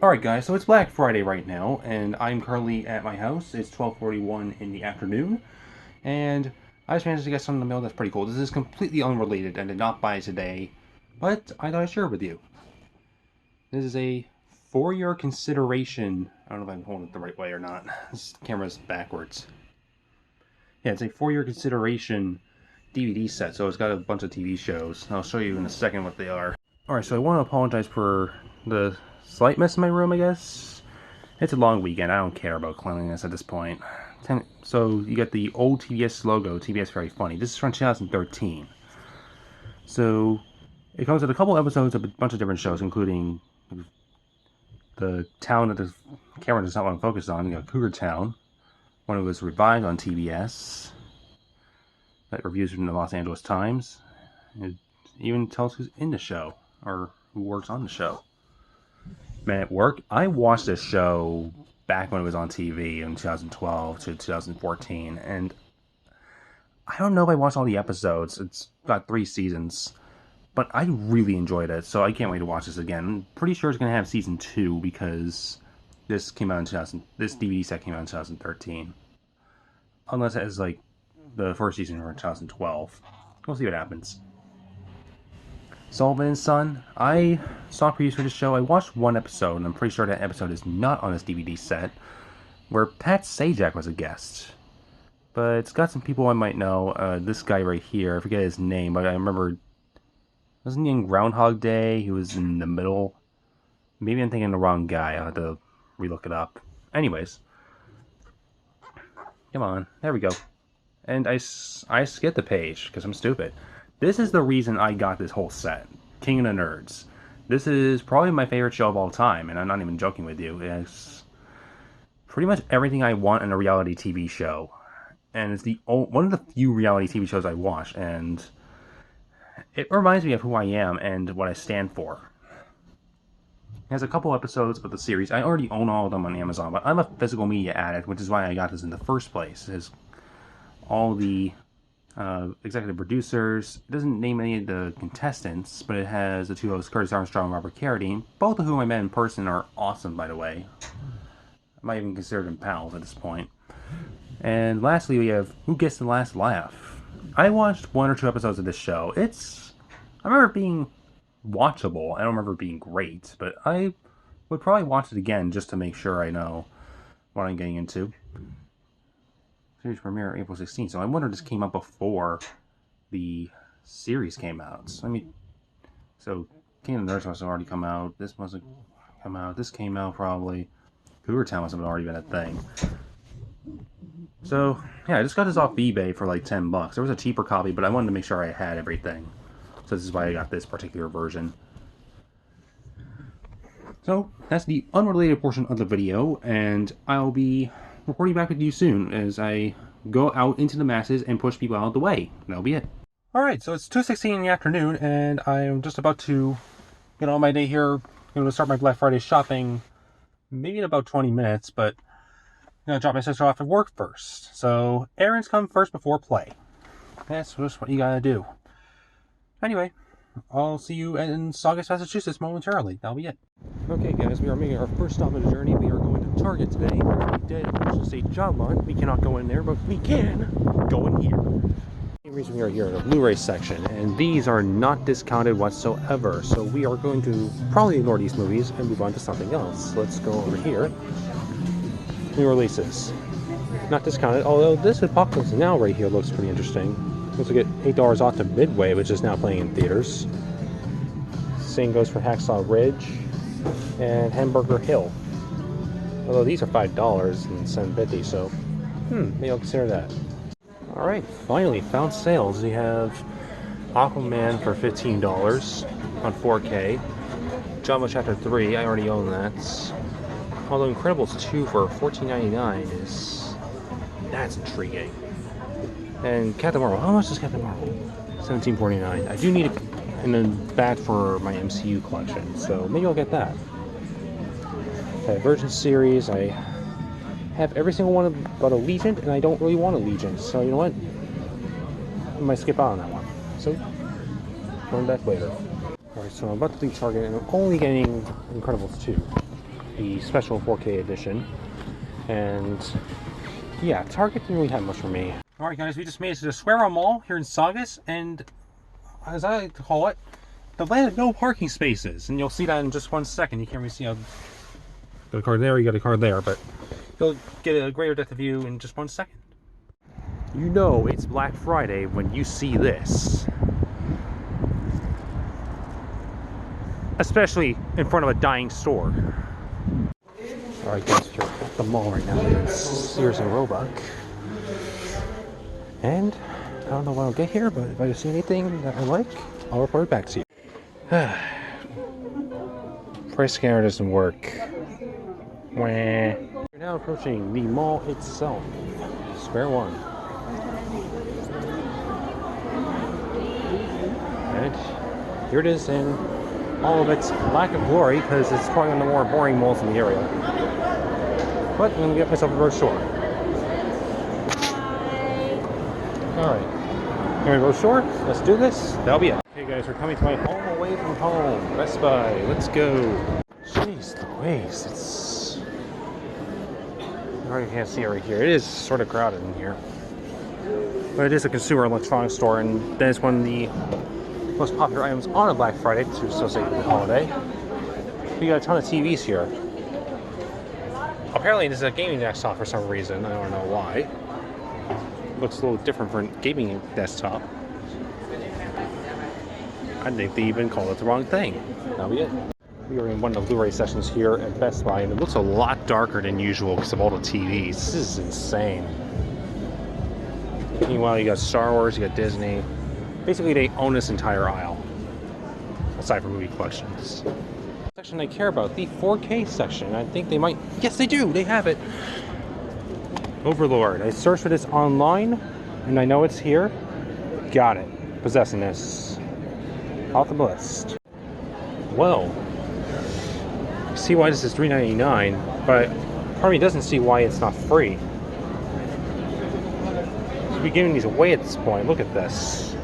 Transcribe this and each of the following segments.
Alright guys, so it's Black Friday right now, and I'm currently at my house. It's 12:41 in the afternoon, and I just managed to get something in the mail that's pretty cool. This is completely unrelated and did not buy it today, but I thought I'd share it with you. This is a for-your consideration. I don't know if I'm holding it the right way or not. This camera's backwards. Yeah, it's a for-your consideration DVD set, so it's got a bunch of TV shows. I'll show you in a second what they are. Alright, so I want to apologize for the slight mess in my room, I guess. It's a long weekend. I don't care about cleanliness at this point. So you get the old TBS logo, TBS Very Funny. This is from 2013. So it comes with a couple episodes of a bunch of different shows, including the town that the camera does not want to focus on. You got Cougar Town, one that was revived on TBS. That reviews from the Los Angeles Times. It even tells who's in the show, or who works on the show. Man at Work. I watched this show back when it was on TV in 2012 to 2014, and I don't know if I watched all the episodes. It's got 3 seasons, but I really enjoyed it, so I can't wait to watch this again. I'm pretty sure it's going to have season 2 because this came out in this DVD set came out in 2013. Unless it has like the first season from 2012. We'll see what happens. Sullivan and Son. I saw previews for this show. I watched one episode, and I'm pretty sure that episode is not on this DVD set, where Pat Sajak was a guest. But it's got some people I might know. This guy right here, I forget his name, but I remember, wasn't he in Groundhog Day? He was in the middle. Maybe I'm thinking the wrong guy. I'll have to relook it up. Anyways. Come on. There we go. And I skipped the page, because I'm stupid. This is the reason I got this whole set. King of the Nerds. This is probably my favorite show of all time, and I'm not even joking with you. It's pretty much everything I want in a reality TV show. And it's one of the few reality TV shows I watch, and it reminds me of who I am and what I stand for. It has a couple episodes of the series. I already own all of them on Amazon, but I'm a physical media addict, which is why I got this in the first place. It has all the executive producers. It doesn't name any of the contestants, but it has the 2 hosts, Curtis Armstrong and Robert Carradine, both of whom I met in person are awesome, by the way. I might even consider them pals at this point. And lastly, we have Who Gets the Last Laugh. I watched 1 or 2 episodes of this show. I remember it being watchable. I don't remember it being great, but I would probably watch it again just to make sure I know what I'm getting into. Series premiere April 16th, so I wonder if this came out before the series came out. So King of the Nerds must have already come out. This must have come out. This came out probably. Cougar Town must have already been a thing. So yeah, I just got this off eBay for like $10. There was a cheaper copy, but I wanted to make sure I had everything. So this is why I got this particular version. So that's the unrelated portion of the video, and I'll be reporting back with you soon as I go out into the masses and push people out of the way. That'll be it. Alright, so it's 2:16 in the afternoon, and I'm just about to get on my day here. I'm going to start my Black Friday shopping maybe in about 20 minutes, but I'm going to drop my sister off at work first. So errands come first before play. That's just what you gotta do. Anyway, I'll see you in Saugus, Massachusetts momentarily. That'll be it. Okay guys, we are making our first stop of the journey. We are going to Target today. We're in the dead Ocean State job lot. We cannot go in there, but we can go in here. The reason we are here in the Blu-ray section, and these are not discounted whatsoever. So we are going to probably ignore these movies and move on to something else. Let's go over here. New releases. Not discounted, although this Apocalypse Now right here looks pretty interesting. Looks like it $8 off to Midway, which is now playing in theaters. Same goes for Hacksaw Ridge and Hamburger Hill. Although these are $5 and $7.50, so maybe I'll consider that. Alright, finally found sales. We have Aquaman for $15 on 4K. Untitled Chapter 3, I already own that. Although Incredibles 2 for $14.99 that's intriguing. And Captain Marvel, how much is Captain Marvel? $17.49. I do need it in the bag for my MCU collection, so maybe I'll get that. Virgin series, I have every single one but Allegiant, and I don't really want Allegiant, so you know what? I might skip out on that one. So, going back later. Alright, so I'm about to leave Target, and I'm only getting Incredibles 2. the special 4K edition. And yeah, Target didn't really have much for me. Alright guys, we just made it to the Square Mall here in Saugus, and as I like to call it, the land of no parking spaces. And you'll see that in just 1 second. You can't really see how... Got a card there, you got a card there, but you'll get a greater depth of view in just 1 second. You know it's Black Friday when you see this. Especially in front of a dying store. Alright guys, we're at the mall right now. It's Sears and Roebuck. And I don't know when I'll get here, but if I see anything that I like, I'll report it back to you. Price scanner doesn't work. Wah. We're now approaching the mall itself. Square One. And here it is in all of its lack of glory, because it's probably one of the more boring malls in the area. But I'm going to get myself a brochure. Alright. Here we go, brochure. Let's do this. That'll be it. Okay guys, we're coming to my home away from home. Best Buy. Let's go. Jeez Louise, it's... You already can't see it right here. It is sort of crowded in here. But it is a consumer electronics store, and that is one of the most popular items on a Black Friday to associate with the holiday. We got a ton of TVs here. Apparently this is a gaming desktop for some reason. I don't know why. Looks a little different for a gaming desktop. I think they even called it the wrong thing. That'll be it. We are in one of the Blu-ray sessions here at Best Buy, and it looks a lot darker than usual because of all the TVs. This is insane. Meanwhile, you got Star Wars, you got Disney. Basically, they own this entire aisle, aside from movie collections. The section I care about, the 4K section. I think they might... Yes, they do! They have it! Overlord. I searched for this online, and I know it's here. Got it. Possessing this. Off the list. Well, I see why this is $3.99, but part of me doesn't see why it's not free. Should be giving these away at this point. Look at this.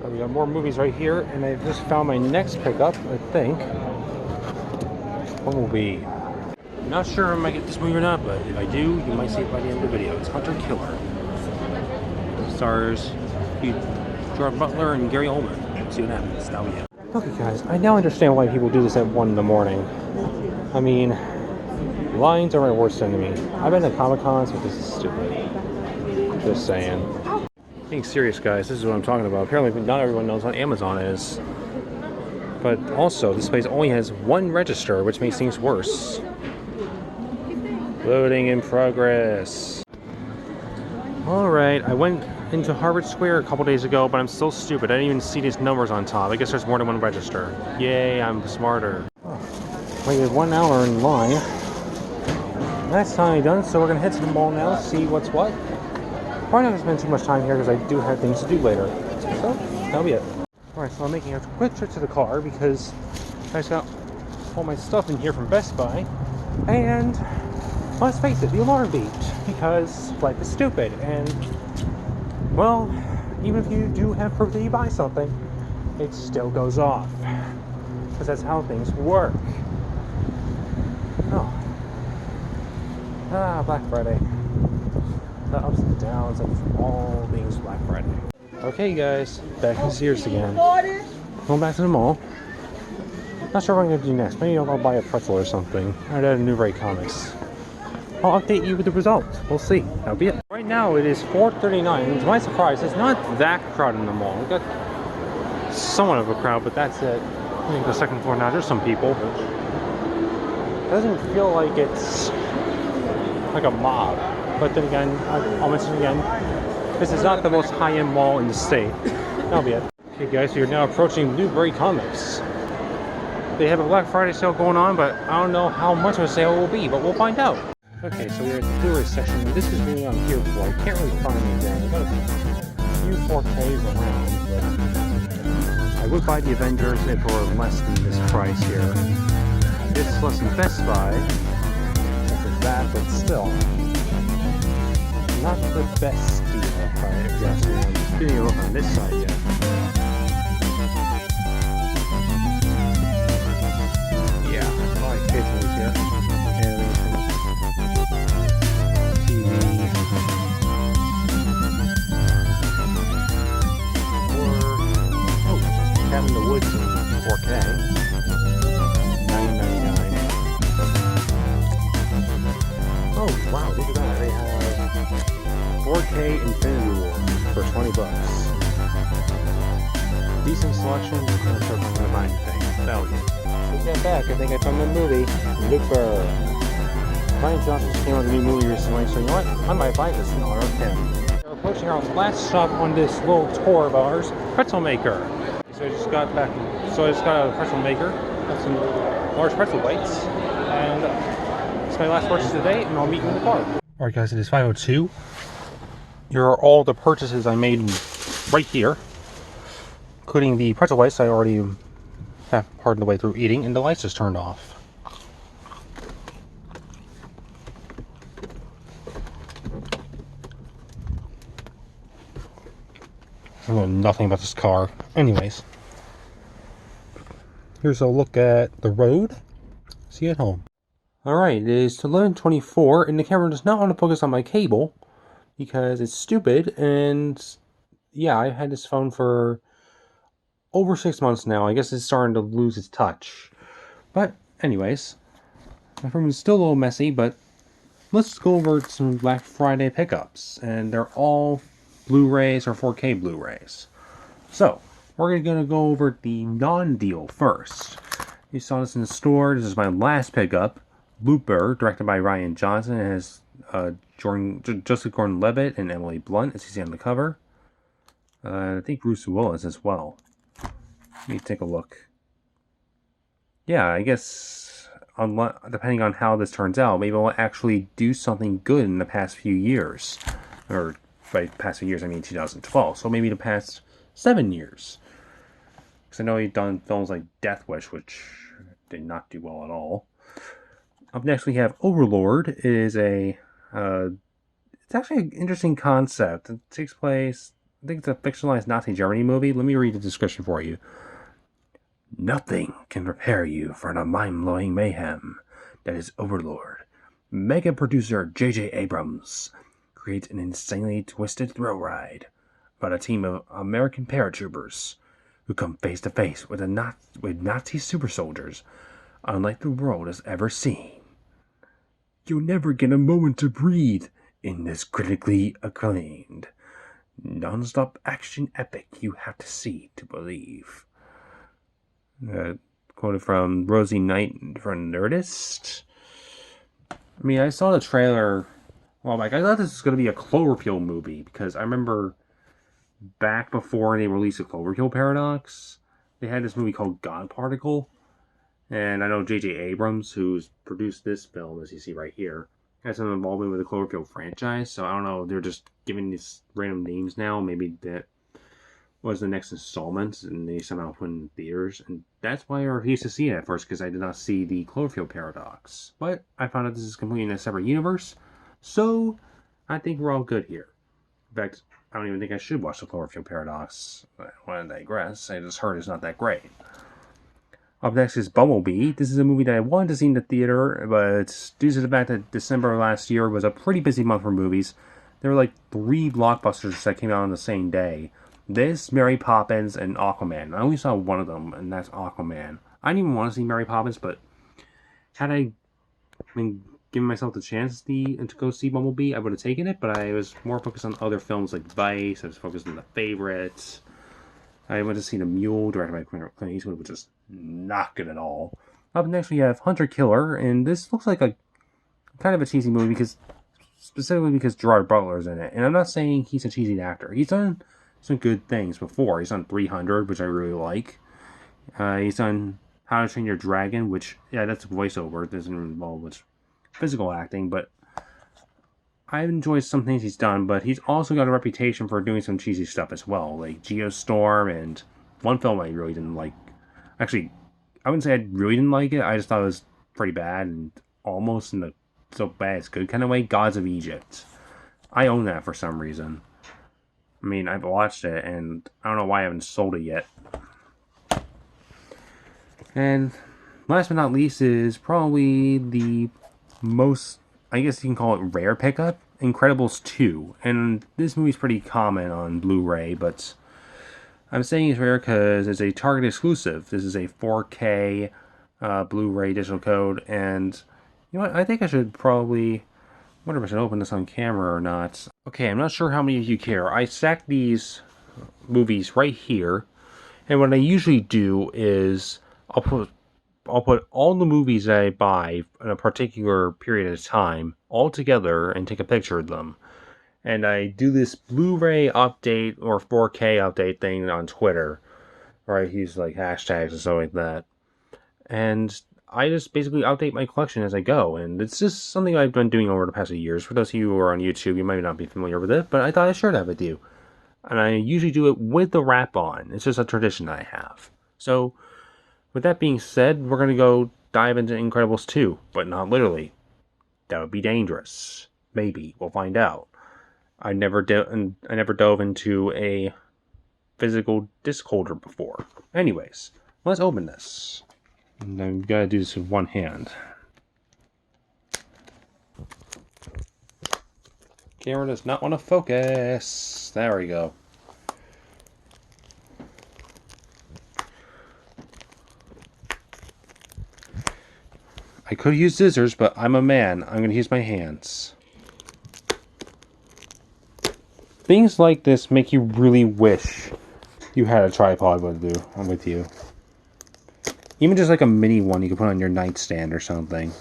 We got more movies right here, and I just found my next pickup, I think. What will be? Not sure I might get this movie or not, but if I do, you might see it by the end of the video. It's Hunter Killer. Stars Gerard Butler and Gary Oldman. Let's see what happens. That'll be it. Okay guys, I now understand why people do this at 1 in the morning. I mean, lines are my worst enemy. I've been to Comic-Cons, but this is stupid. Just saying. Being serious guys, this is what I'm talking about. Apparently not everyone knows what Amazon is. But also, this place only has 1 register, which makes things worse. Loading in progress. Alright, I went into Harvard Square a couple days ago, but I'm still stupid. I didn't even see these numbers on top. I guess there's more than 1 register. Yay, I'm smarter. Waited 1 hour in line. That's finally done, so we're gonna head to the mall now, see what's what. Probably not gonna spend too much time here because I do have things to do later. So, that'll be it. Alright, so I'm making a quick trip to the car because I just got all my stuff in here from Best Buy. And let's face it, the alarm beeped because life is stupid. And, well, even if you do have proof that you buy something, it still goes off. Because that's how things work. Oh. Black Friday. The ups and downs of all things Black Friday. Okay guys, back in Sears again. Going back to the mall. Not sure what I'm going to do next. Maybe I'll buy a pretzel or something. Or a New Ray Comics. I'll update you with the results. We'll see. That'll be it. Right now it is 4:39, and to my surprise, it's not that crowded in the mall. We've got somewhat of a crowd, but that's it. I think the second floor now, there's some people, but it doesn't feel like it's like a mob. But then again, I'll mention again, this is not the most high-end mall in the state. That'll be it. Okay guys, so you're now approaching Newbury Comics. They have a Black Friday sale going on, but I don't know how much of a sale it will be, but we'll find out. Okay, so we're at the Blu-ray section. This is really on here for. I can't really find anything. I've got a few 4Ks around, but I would buy the Avengers if it were less than this price here. It's less than Best Buy. That's that, but still. Not the best deal, if you ask me. I'm just giving you a look on this side yet. Yeah, I like page here. $20. Decent selection, and a circling the mind thing. Found it. Take that back, I think I found the movie. Looper. Ryan Johnson just came out with a new movie recently, so you know what? I might buy this in honor of him. We're approaching our last stop on this little tour of ours, Pretzel Maker. So I just got a pretzel maker, got some large pretzel bites, and it's my last purchase of the day, and I'll meet you in the car. Alright guys, it is 5:02. Here are all the purchases I made right here, including the pretzel bites I already have part of the way through eating, and the lights just turned off. I know nothing about this car. Anyways, here's a look at the road. See you at home. Alright, it is 11:24, and the camera does not want to focus on my cable because it's stupid. And yeah, I've had this phone for over 6 months now. I guess it's starting to lose its touch. But anyways, my room is still a little messy, but let's go over some Black Friday pickups. And they're all Blu-rays or 4K Blu-rays. So, we're going to go over the non-deal first. You saw this in the store. This is my last pickup. Looper, directed by Ryan Johnson. It has Joseph Gordon-Levitt and Emily Blunt, as you see on the cover. I think Bruce Willis as well. Let me take a look. Yeah, I guess, depending on how this turns out, maybe we'll actually do something good in the past few years. Or, by past few years, I mean 2012. So maybe the past 7 years. Because I know he's done films like Death Wish, which did not do well at all. Up next we have Overlord. It is it's actually an interesting concept. It takes place, I think it's a fictionalized Nazi Germany movie. Let me read the description for you. Nothing can prepare you for the mind-blowing mayhem that is Overlord. Mega producer J.J. Abrams creates an insanely twisted thrill ride about a team of American paratroopers who come face to face with Nazi super soldiers unlike the world has ever seen. You'll never get a moment to breathe in this critically acclaimed non-stop action epic you have to see to believe. Quoted from Rosie Knight from Nerdist. I mean, I saw the trailer. Well, like, I thought this was going to be a Cloverfield movie because I remember back before they released the Cloverfield Paradox, they had this movie called God Particle. And I know J.J. Abrams, who's produced this film, as you see right here, has some involvement with the Cloverfield franchise. So I don't know, they're just giving these random names now. Maybe that was the next installment, and they somehow put in theaters. And that's why I refused to see it at first, because I did not see the Cloverfield Paradox. But I found out this is completely in a separate universe. So I think we're all good here. In fact, I don't even think I should watch the Cloverfield Paradox. I want to digress. I just heard it's not that great. Up next is Bumblebee. This is a movie that I wanted to see in the theater, but due to the fact that December last year was a pretty busy month for movies, there were like 3 blockbusters that came out on the same day. This, Mary Poppins, and Aquaman. I only saw one of them, and that's Aquaman. I didn't even want to see Mary Poppins, but had I been giving myself the chance to go see Bumblebee, I would have taken it, but I was more focused on other films like Vice. I was focused on The Favorites. I went to see The Mule, directed by Clint Eastwood, which is not good at all. Up next we have Hunter Killer, and this looks like a kind of a cheesy movie specifically because Gerard Butler's in it. And I'm not saying he's a cheesy actor. He's done some good things before. He's done 300, which I really like. He's done How to Train Your Dragon, which, yeah, that's voiceover. It doesn't involve much physical acting, but I've enjoyed some things he's done, but he's also got a reputation for doing some cheesy stuff as well, like Geostorm, and one film I really didn't like. Actually, I wouldn't say I really didn't like it, I just thought it was pretty bad, and almost in the so bad it's good kind of way, Gods of Egypt. I own that for some reason. I mean, I've watched it, and I don't know why I haven't sold it yet. And last but not least is probably the most, I guess you can call it rare pickup, Incredibles 2. And this movie's pretty common on Blu-ray, but I'm saying it's rare because it's a Target exclusive. This is a 4K Blu-ray digital code, and you know what? I think I should probably wonder if I should open this on camera or not. Okay, I'm not sure how many of you care. I stack these movies right here, and what I usually do is I'll put all the movies that I buy in a particular period of time all together and take a picture of them. And I do this Blu-ray update or 4K update thing on Twitter, where I use like hashtags and stuff like that. And I just basically update my collection as I go, and it's just something I've been doing over the past few years. For those of you who are on YouTube, you might not be familiar with it, but I thought I shared that with you. And I usually do it with the wrap on. It's just a tradition that I have. So, with that being said, we're going to go dive into Incredibles 2, but not literally. That would be dangerous. Maybe. We'll find out. I never dove into a physical disc holder before. Anyways, let's open this. And I've got to do this with one hand. Camera does not want to focus. There we go. I could use scissors, but I'm a man. I'm going to use my hands. Things like this make you really wish you had a tripod with you. Even just like a mini one you could put on your nightstand or something.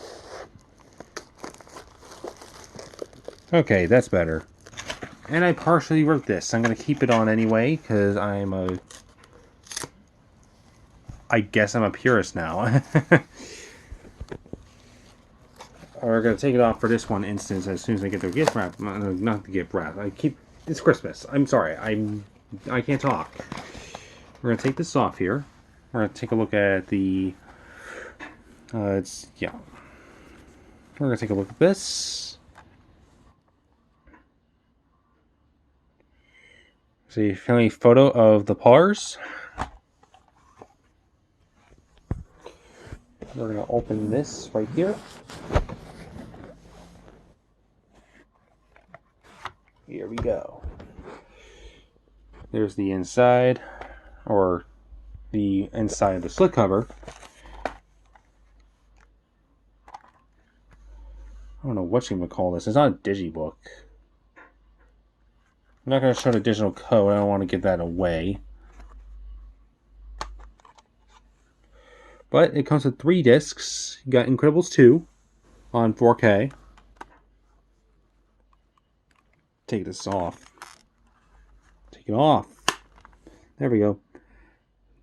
Okay, that's better. And I partially wrote this. I'm going to keep it on anyway, because I guess I'm a purist now. We're going to take it off for this one instance as soon as I get the gift wrap. Not the gift wrap. It's Christmas. I'm sorry. I can't talk. We're going to take this off here. We're going to take a look at the... We're going to take a look at this. See, family photo of the Pars. We're going to open this right here. Here we go. There's the inside, or the inside of the slipcover. I don't know what you would call this. It's not a digibook. I'm not going to show the digital code. I don't want to give that away. But it comes with 3 discs. You got Incredibles 2 on 4K. Take this off. Take it off. There we go.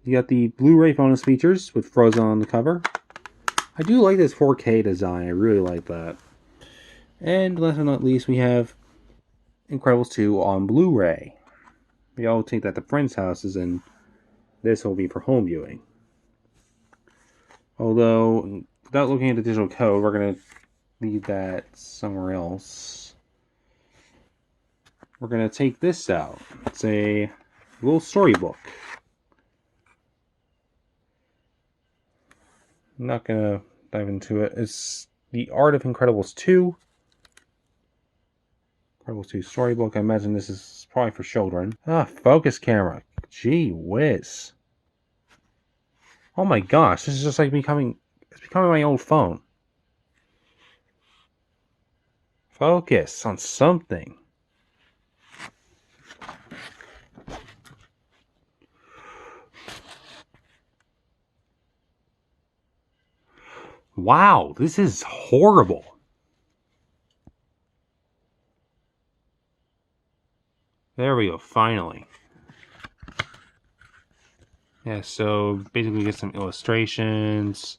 You got the Blu-ray bonus features with Frozen on the cover. I do like this 4K design. I really like that. And last but not least, we have Incredibles 2 on Blu-ray. We all take that to friends' houses, and this will be for home viewing. Although, without looking at the digital code, we're going to leave that somewhere else. We're going to take this out. It's a little storybook. I'm not going to dive into it. It's The Art of Incredibles 2. Incredibles 2 storybook. I imagine this is probably for children. Focus camera. Gee whiz. Oh my gosh, this is just like becoming my old phone. Focus on something. Wow, this is horrible. There we go, finally. Yeah, so basically get some illustrations.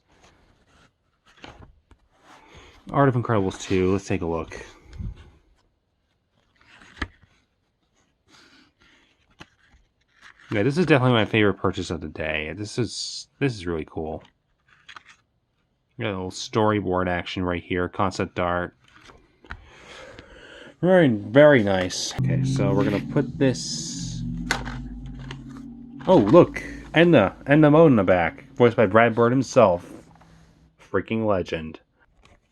Art of Incredibles 2, let's take a look. Yeah, this is definitely my favorite purchase of the day. This is really cool. Got a little storyboard action right here, concept art. Very, very nice. Okay, so we're gonna put this. Oh, look, Edna Mode in the back, voiced by Brad Bird himself. Freaking legend.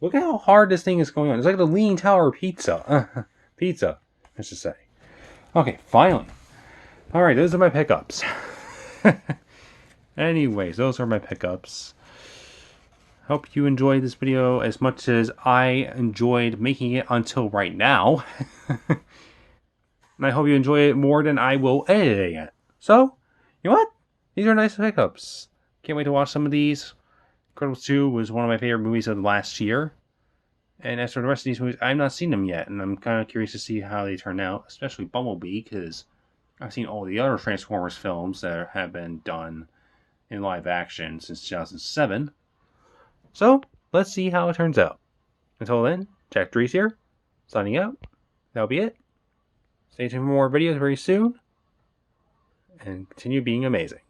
Look at how hard this thing is going on. It's like the Leaning Tower of Pizza. Pizza, I should say. Okay, finally. Alright, those are my pickups. Anyways, those are my pickups. Hope you enjoyed this video as much as I enjoyed making it until right now. And I hope you enjoy it more than I will editing it. So, you know what? These are nice pickups. Can't wait to watch some of these. Incredibles 2 was one of my favorite movies of the last year. And as for the rest of these movies, I've not seen them yet, and I'm kind of curious to see how they turn out, especially Bumblebee, because I've seen all the other Transformers films that have been done in live action since 2007. So, let's see how it turns out. Until then, Jack 3's here, signing out. That'll be it. Stay tuned for more videos very soon, and continue being amazing.